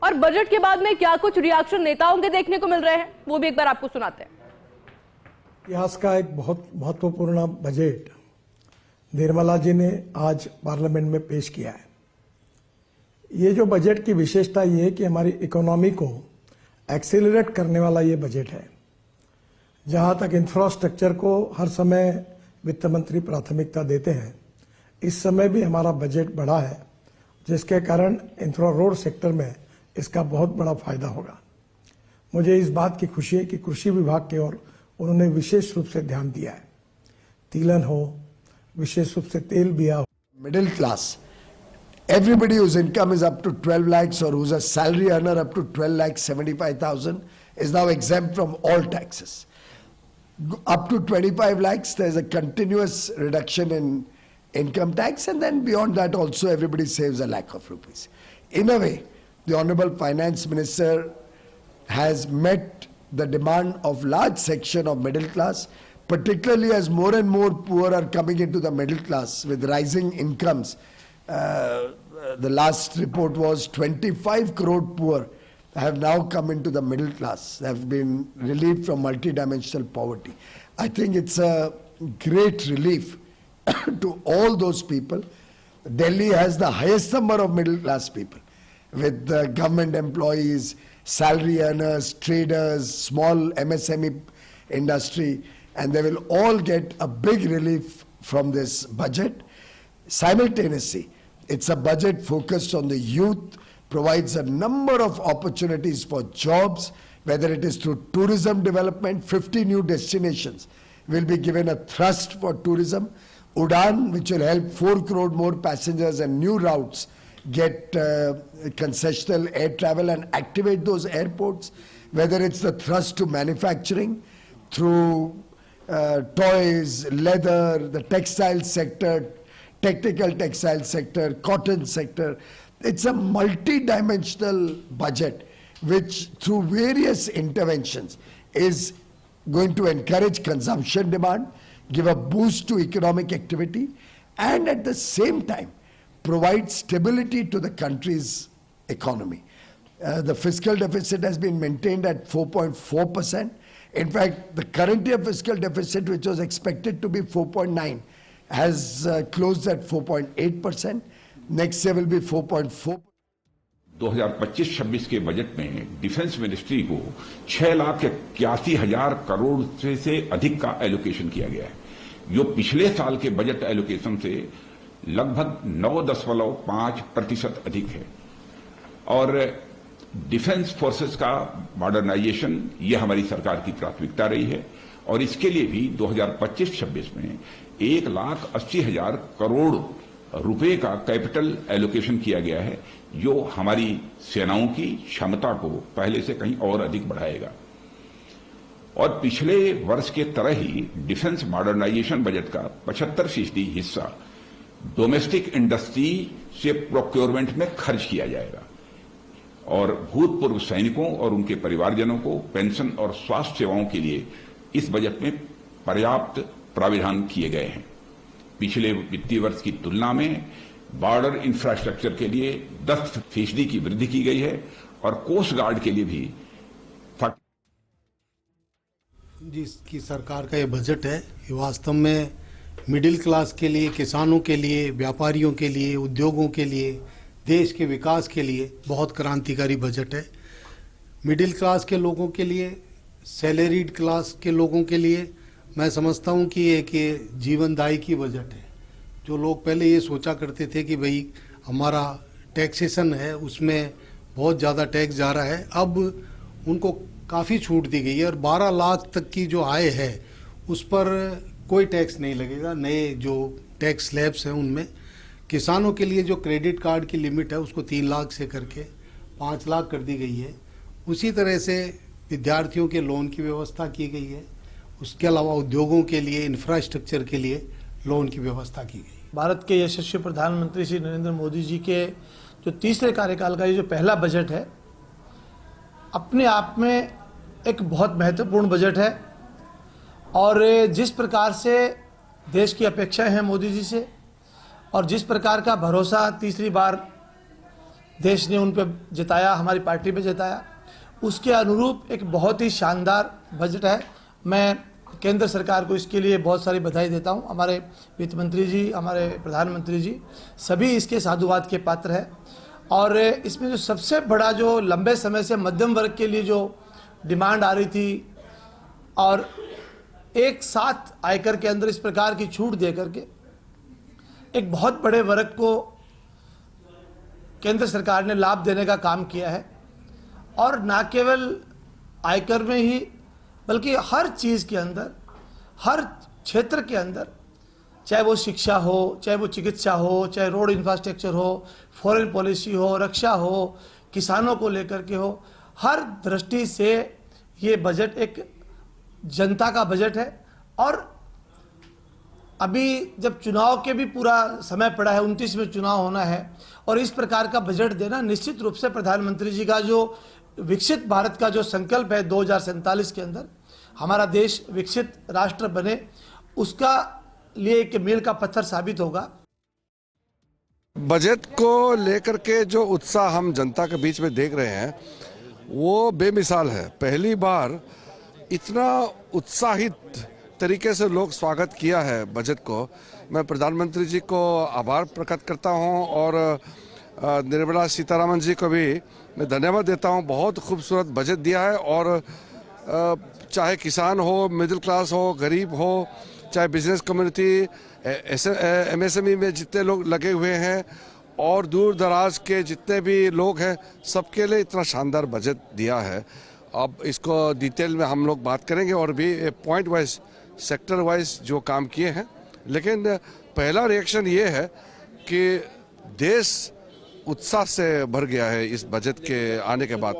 और बजट के बाद में क्या कुछ रिएक्शन नेताओं के देखने को मिल रहे हैं, वो भी एक बार आपको सुनाते हैं। इतिहास का एक बहुत महत्वपूर्ण बजट निर्मला जी ने आज पार्लियामेंट में पेश किया है। ये जो बजट की विशेषता ये है कि हमारी इकोनॉमी को एक्सेलरेट करने वाला ये बजट है। जहां तक इंफ्रास्ट्रक्चर को हर समय वित्त मंत्री प्राथमिकता देते हैं, इस समय भी हमारा बजट बढ़ा है, जिसके कारण इंफ्रा रोड सेक्टर में इसका बहुत बड़ा फायदा होगा। मुझे इस बात की खुशी है कि कृषि विभाग की ओर उन्होंने विशेष रूप से ध्यान दिया है। तिलहन हो, विशेष रूप से तेल बिया हो। Middle class, everybody whose income is up to 12 lakhs or who's a salary earner up to 12,75,000 is now exempt from all taxes. Up to 25 lakhs, there's a continuous reduction in income tax, and then beyond that also everybody saves a lakh of rupees. In a way, the Honorable Finance Minister has met the demand of large section of middle class, particularly as more and more poor are coming into the middle class with rising incomes. The last report was 25 crore poor have now come into the middle class, have been relieved from multidimensional poverty. I think it's a great relief to all those people. Delhi has the highest number of middle class people, with government employees, salary earners, traders, small MSME industry, and they will all get a big relief from this budget. Simultaneously, it's a budget focused on the youth, provides a number of opportunities for jobs, whether it is through tourism development. 50 new destinations will be given a thrust for tourism. Udan, which will help 4 crore more passengers and new routes get concessional air travel and activate those airports, whether it's the thrust to manufacturing through toys, leather, the textile sector, technical textile sector, cotton sector. It's a multi-dimensional budget which through various interventions is going to encourage consumption demand, give a boost to economic activity, and at the same time provide stability to the country's economy. The fiscal deficit has been maintained at 4.4%. In fact, the current year fiscal deficit, which was expected to be 4.9, has closed at 4.8%. Next year will be 4.4%. 2025-26 के budget में defence ministry को 6,81,000 करोड़ से अधिक का allocation किया गया है, जो पिछले साल के बजट एलोकेशन से लगभग 9.5% अधिक है। और डिफेंस फोर्सेस का मॉडर्नाइजेशन ये हमारी सरकार की प्राथमिकता रही है, और इसके लिए भी 2025-26 में 1,80,000 करोड़ रुपए का कैपिटल एलोकेशन किया गया है, जो हमारी सेनाओं की क्षमता को पहले से कहीं और अधिक बढ़ाएगा। और पिछले वर्ष के तरह ही डिफेंस मॉडर्नाइजेशन बजट का 75% हिस्सा डोमेस्टिक इंडस्ट्री से प्रोक्योरमेंट में खर्च किया जाएगा, और भूतपूर्व सैनिकों और उनके परिवारजनों को पेंशन और स्वास्थ्य सेवाओं के लिए इस बजट में पर्याप्त प्राविधान किए गए हैं। पिछले वित्तीय वर्ष की तुलना में बॉर्डर इंफ्रास्ट्रक्चर के लिए 10% की वृद्धि की गई है, और कोस्ट गार्ड के लिए भी जिसकी सरकार का ये बजट है, ये वास्तव में मिडिल क्लास के लिए, किसानों के लिए, व्यापारियों के लिए, उद्योगों के लिए, देश के विकास के लिए बहुत क्रांतिकारी बजट है। मिडिल क्लास के लोगों के लिए, सैलरीड क्लास के लोगों के लिए मैं समझता हूँ कि एक जीवनदायी की बजट है। जो लोग पहले ये सोचा करते थे कि भाई हमारा टैक्सेशन है, उसमें बहुत ज़्यादा टैक्स जा रहा है, अब उनको काफ़ी छूट दी गई है, और 12 लाख तक की जो आय है उस पर कोई टैक्स नहीं लगेगा। नए जो टैक्स स्लैब्स हैं उनमें किसानों के लिए जो क्रेडिट कार्ड की लिमिट है उसको 3 लाख से करके 5 लाख कर दी गई है। उसी तरह से विद्यार्थियों के लोन की व्यवस्था की गई है। उसके अलावा उद्योगों के लिए, इंफ्रास्ट्रक्चर के लिए लोन की व्यवस्था की गई। भारत के यशस्वी प्रधानमंत्री श्री नरेंद्र मोदी जी के जो तीसरे कार्यकाल का ये जो पहला बजट है, अपने आप में एक बहुत महत्वपूर्ण बजट है, और जिस प्रकार से देश की अपेक्षाएं हैं मोदी जी से, और जिस प्रकार का भरोसा तीसरी बार देश ने उन पर जिताया, हमारी पार्टी पे जिताया, उसके अनुरूप एक बहुत ही शानदार बजट है। मैं केंद्र सरकार को इसके लिए बहुत सारी बधाई देता हूं। हमारे वित्त मंत्री जी, हमारे प्रधानमंत्री जी सभी इसके साधुवाद के पात्र हैं। और इसमें जो सबसे बड़ा जो लंबे समय से मध्यम वर्ग के लिए जो डिमांड आ रही थी और एक साथ आयकर के अंदर इस प्रकार की छूट दे करके एक बहुत बड़े वर्ग को केंद्र सरकार ने लाभ देने का काम किया है। और ना केवल आयकर में ही बल्कि हर चीज़ के अंदर, हर क्षेत्र के अंदर, चाहे वो शिक्षा हो, चाहे वो चिकित्सा हो, चाहे रोड इंफ्रास्ट्रक्चर हो, फॉरेन पॉलिसी हो, रक्षा हो, किसानों को लेकर के हो, हर दृष्टि से ये बजट एक जनता का बजट है। और अभी जब चुनाव के भी पूरा समय पड़ा है, 29 में चुनाव होना है, और इस प्रकार का बजट देना निश्चित रूप से प्रधानमंत्री जी का जो विकसित भारत का जो संकल्प है 2047 के अंदर हमारा देश विकसित राष्ट्र बने, उसका लिए एक मील का पत्थर साबित होगा। बजट को लेकर के जो उत्साह हम जनता के बीच में देख रहे हैं वो बेमिसाल है। पहली बार इतना उत्साहित तरीके से लोग स्वागत किया है बजट को। मैं प्रधानमंत्री जी को आभार प्रकट करता हूं और निर्मला सीतारमण जी को भी मैं धन्यवाद देता हूं। बहुत खूबसूरत बजट दिया है और चाहे किसान हो, मिडिल क्लास हो, गरीब हो, चाहे बिजनेस कम्युनिटी, MSME में जितने लोग लगे हुए हैं और दूर दराज के जितने भी लोग हैं, सबके लिए इतना शानदार बजट दिया है। अब इसको डिटेल में हम लोग बात करेंगे और भी पॉइंट वाइज, सेक्टर वाइज जो काम किए हैं। लेकिन पहला रिएक्शन ये है कि देश उत्साह से भर गया है इस बजट के आने के बाद।